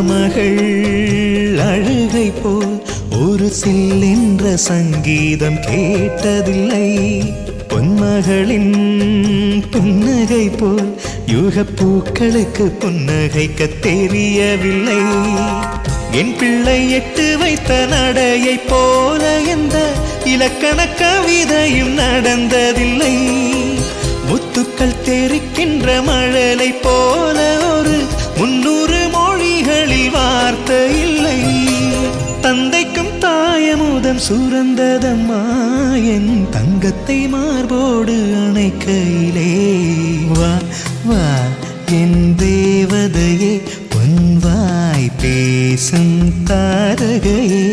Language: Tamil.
மகள் அழுகை போல் ஒரு சில்லென்ற சங்கீதம் கேட்டதில்லை. பொன்மகளின் புன்னகை போல் யுகப்பூக்களுக்கு புன்னகைக்க தெரியவில்லை. என் பிள்ளை எட்டு வைத்த நடையை போல எந்த இலக்கண கவிதையும் நடந்ததில்லை. முத்துக்கள் தெரிக்கின்ற மழலை போல ஒரு 300 மொழிகளில் வார்த்தை இல்லை. தந்தைக்கும் தாயமுதம் சுரந்ததம்மா என் தங்கத்தை மார்போடு அணைக்கையிலே. வா வா என் தேவதையே, பொன்வாய் பேசும் தாரகையே,